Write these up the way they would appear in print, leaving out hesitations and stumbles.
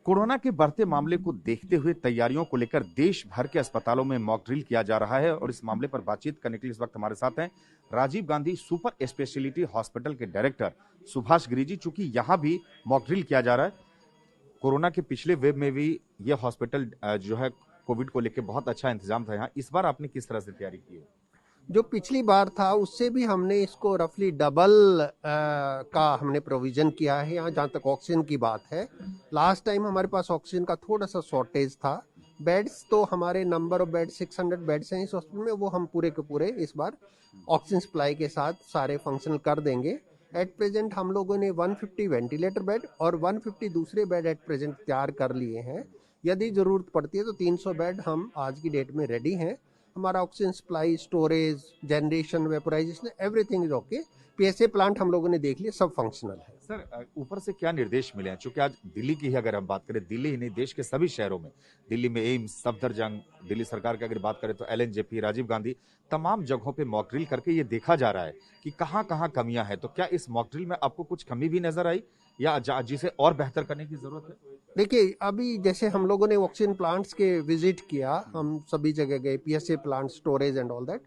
Corona के बढ़ते मामले को देखते हुए तैयारियों को लेकर देश भर के अस्पतालों में मॉक ड्रिल किया जा रहा है और इस मामले पर बातचीत करने के लिए इस वक्त हमारे साथ हैं Rajiv Gandhi super speciality hospital के डायरेक्टर सुभाष गिरी जी। चूंकि यहां भी मॉक ड्रिल किया जा रहा है, कोरोना के पिछले वेव में भी ये हॉस्पिटल जो है कोविड को लेकर बहुत अच्छा इंतजाम था यहाँ। इस बार आपने किस तरह से तैयारी की है? जो पिछली बार था उससे भी हमने इसको रफली डबल का हमने प्रोविजन किया है यहाँ। जहाँ तक ऑक्सीजन की बात है, लास्ट टाइम हमारे पास ऑक्सीजन का थोड़ा सा शॉर्टेज था। बेड्स तो हमारे नंबर ऑफ बेड 600 बेड्स हैं इस हॉस्पिटल में, वो हम पूरे के पूरे इस बार ऑक्सीजन सप्लाई के साथ सारे फंक्शनल कर देंगे। एट प्रेजेंट हम लोगों ने 150 वेंटिलेटर बेड और 150 दूसरे बेड एट प्रेजेंट तैयार कर लिए हैं। यदि ज़रूरत पड़ती है तो 300 बेड हम आज की डेट में रेडी हैं। हमारा oxygen supply, storage, generation, vaporisation, everything is okay. PSA plant हम लोगों ने देख लिया, सब फंक्शनल है। सर, ऊपर से क्या निर्देश मिले हैं? चूंकि आज दिल्ली की ही अगर हम बात करें, दिल्ली ही नहीं देश के सभी शहरों में, दिल्ली में एम्स, सफदरजंग, दिल्ली सरकार की अगर बात करें तो एलएनजेपी, राजीव गांधी, तमाम जगहों पे मॉक ड्रिल करके ये देखा जा रहा है कि कहाँ कहाँ कमियां हैं। तो क्या इस मॉक ड्रिल में आपको कुछ कमी भी नजर आई या जिसे और बेहतर करने की जरूरत है? देखिए, अभी जैसे हम लोगों ने ऑक्सीजन प्लांट्स के विजिट किया, हम सभी जगह गए, PSA plant, storage and all that.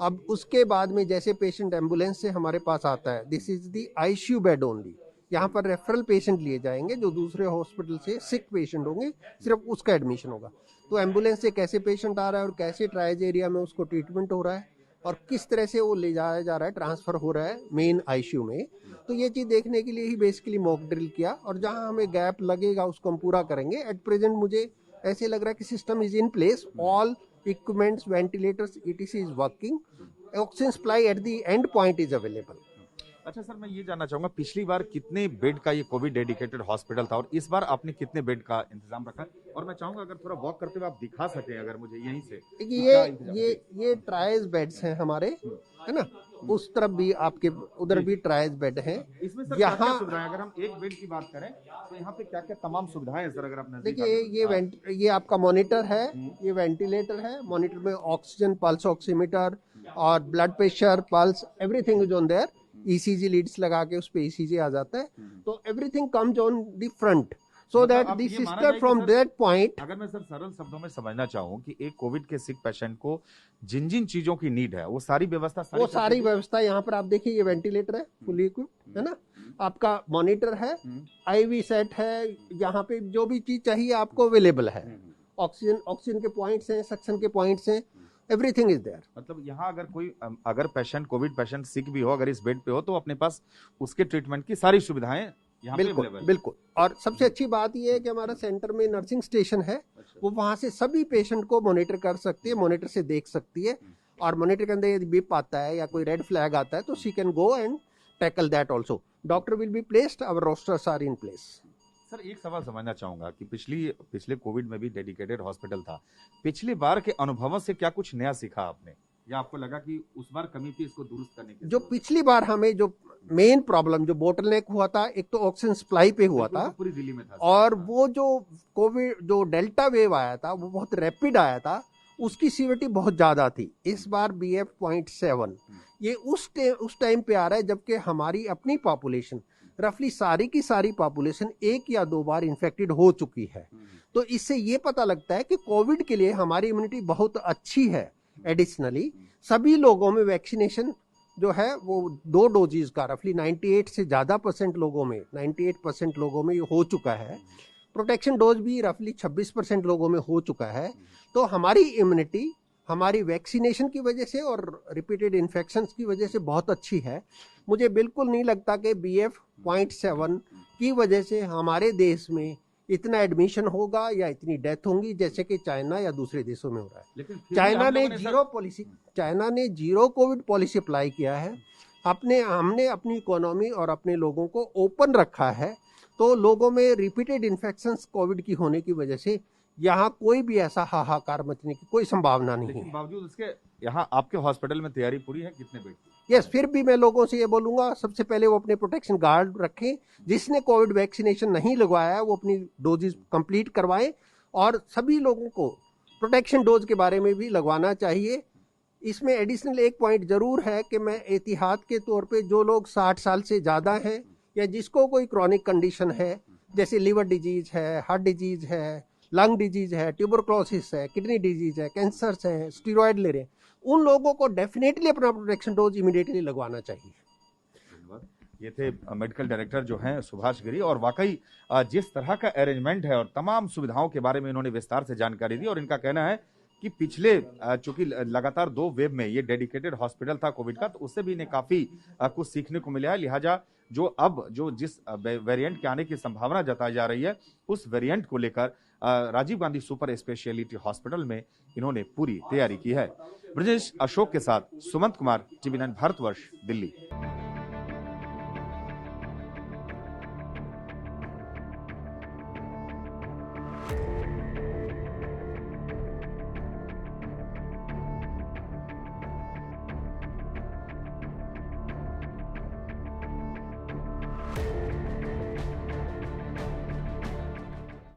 अब उसके बाद में जैसे पेशेंट एम्बुलेंस से हमारे पास आता है, this is the ICU bed only. यहाँ पर रेफरल पेशेंट लिए जाएंगे जो दूसरे हॉस्पिटल से सिक पेशेंट होंगे, सिर्फ उसका एडमिशन होगा। तो एम्बुलेंस से कैसे पेशेंट आ रहा है और कैसे ट्राइज एरिया में उसको ट्रीटमेंट हो रहा है और किस तरह से वो ले जाया जा रहा है, ट्रांसफर हो रहा है मेन आईसीयू में, तो ये चीज़ देखने के लिए ही बेसिकली मॉक ड्रिल किया। और जहां हमें गैप लगेगा उसको हम पूरा करेंगे। एट प्रेजेंट मुझे ऐसे लग रहा है कि system is in place, all equipments, ventilators, etc is working, oxygen supply at the end point is available. अच्छा सर, मैं ये जानना चाहूंगा, पिछली बार कितने बेड का ये कोविड डेडिकेटेड हॉस्पिटल था और इस बार आपने कितने बेड का इंतजाम रखा? और मैं चाहूंगा अगर थोड़ा वॉक करते हुए आप दिखा सके अगर मुझे यहीं से। ये ट्राइज बेड्स हैं हमारे, है ना? उस तरफ भी आपके उधर भी ट्राइज बेड हैं। इसमें सर क्या क्या सुविधाएं, अगर हम एक बेड की बात करें तो यहाँ पे क्या क्या तमाम सुविधाएं हैं सर? अगर आप देखिए, ये आपका मॉनिटर है, ये वेंटिलेटर है। मॉनिटर में ऑक्सीजन, पल्स ऑक्सीमीटर और blood pressure, pulse, everything is on there. ECG leads लगा के उस पे ईसीजी आ जाता है, तो everything comes on the front, so that the sister from that point. अगर मैं सर सरल शब्दों में समझना चाहूँ कि एक कोविड के सिक पेशेंट को जिन जिन चीजों की नीड है वो सारी व्यवस्था यहाँ पर आप देखिए, ये वेंटिलेटर है फुली इक्विप्ड, है ना? आपका मॉनिटर है, आईवी सेट है, यहाँ पे जो भी चीज चाहिए आपको अवेलेबल है। ऑक्सीजन के पॉइंट्स हैं, सक्शन के पॉइंट्स हैं, एवरीथिंग इज देयर। मतलब यहाँ अगर पेशेंट, कोविड पेशेंट सिक भी हो, अगर इस बेड पे हो तो अपने पास उसके ट्रीटमेंट की सारी सुविधाएं बिल्कुल। और सबसे अच्छी बात यह है कि हमारा सेंटर में नर्सिंग स्टेशन है, वो वहां से सभी पेशेंट को मॉनिटर कर सकती है, मॉनिटर से देख सकती है। और मॉनिटर के अंदर यदि बिप आता है या कोई रेड फ्लैग आता है तो she can go and tackle that also. Doctor will be placed, our rosters are in place. Sir, एक सवाल समझना चाहूंगा कि पिछले कोविड में भी डेडिकेटेड हॉस्पिटल था, पिछली बार के अनुभवों से क्या कुछ नया सीखा आपने या आपको लगा कि उस बार कमी थी, इसको दुरुस्त करने की? जो पिछली बार हमें जो मेन प्रॉब्लम, जो बोटलनेक हुआ था, एक तो ऑक्सीजन सप्लाई पे हुआ था, पूरी दिल्ली में था, और वो जो कोविड जो डेल्टा वेव आया था वो बहुत रैपिड आया था, उसकी सीवियरिटी बहुत ज्यादा थी। इस बार BF.7 ये उस टाइम पे आ रहा है जबकि हमारी अपनी पॉपुलेशन, रफली सारी की सारी पॉपुलेशन एक या दो बार इन्फेक्टेड हो चुकी है। तो इससे ये पता लगता है कि कोविड के लिए हमारी इम्यूनिटी बहुत अच्छी है। एडिशनली सभी लोगों में वैक्सीनेशन जो है वो 2 डोजेज का रफली 98 से ज़्यादा % लोगों में, 98% लोगों में ये हो चुका है। प्रोटेक्शन डोज भी रफली 26% लोगों में हो चुका है। तो हमारी इम्यूनिटी हमारी वैक्सीनेशन की वजह से और रिपीटेड इन्फेक्शंस की वजह से बहुत अच्छी है। मुझे बिल्कुल नहीं लगता कि BF.7 की वजह से हमारे देश में इतना एडमिशन होगा या इतनी डेथ होंगी जैसे कि चाइना या दूसरे देशों में हो रहा है। लेकिन चाइना ने जीरो कोविड पॉलिसी अप्लाई किया है। हमने अपनी इकोनॉमी और अपने लोगों को ओपन रखा है, तो लोगों में रिपीटेड इन्फेक्शंस कोविड की होने की वजह से यहाँ कोई भी ऐसा हाहाकार मचने की कोई संभावना नहीं है। बावजूद उसके यहाँ आपके हॉस्पिटल में तैयारी पूरी है? कितने बेड? यस, फिर भी मैं लोगों से ये बोलूंगा, सबसे पहले वो अपने प्रोटेक्शन गार्ड रखें। जिसने कोविड वैक्सीनेशन नहीं लगवाया है वो अपनी डोजेज कंप्लीट करवाएं, और सभी लोगों को प्रोटेक्शन डोज के बारे में भी लगवाना चाहिए। इसमें एडिशनल एक पॉइंट जरूर है कि मैं एहतियात के तौर पे जो लोग 60 साल से ज़्यादा हैं या जिसको कोई क्रॉनिक कंडीशन है, जैसे लिवर डिजीज है, हार्ट डिजीज है, लंग डिजीज है, ट्यूबरक्लोसिस है, किडनी डिजीज है, कैंसर है, स्टीरॉयड ले रहे हैं, उन लोगों को डेफिनेटली अपना प्रोटेक्शन डोज इमीडिएटली लगवाना चाहिए। ये थे मेडिकल डायरेक्टर जो हैं सुभाष गिरी, और वाकई जिस तरह का अरेंजमेंट है और तमाम सुविधाओं के बारे में इन्होंने विस्तार से जानकारी दी। और इनका कहना है कि पिछले चूंकि लगातार 2 वेव में ये डेडिकेटेड हॉस्पिटल था कोविड का, तो उससे भी इन्हें काफी कुछ सीखने को मिला है। लिहाजा जो जिस वेरिएंट के आने की संभावना जताई जा रही है, उस वेरिएंट को लेकर Rajiv Gandhi super speciality hospital में इन्होंने पूरी तैयारी की है। ब्रजेश अशोक के साथ सुमंत कुमार, टीवी 9 भारतवर्ष, दिल्ली।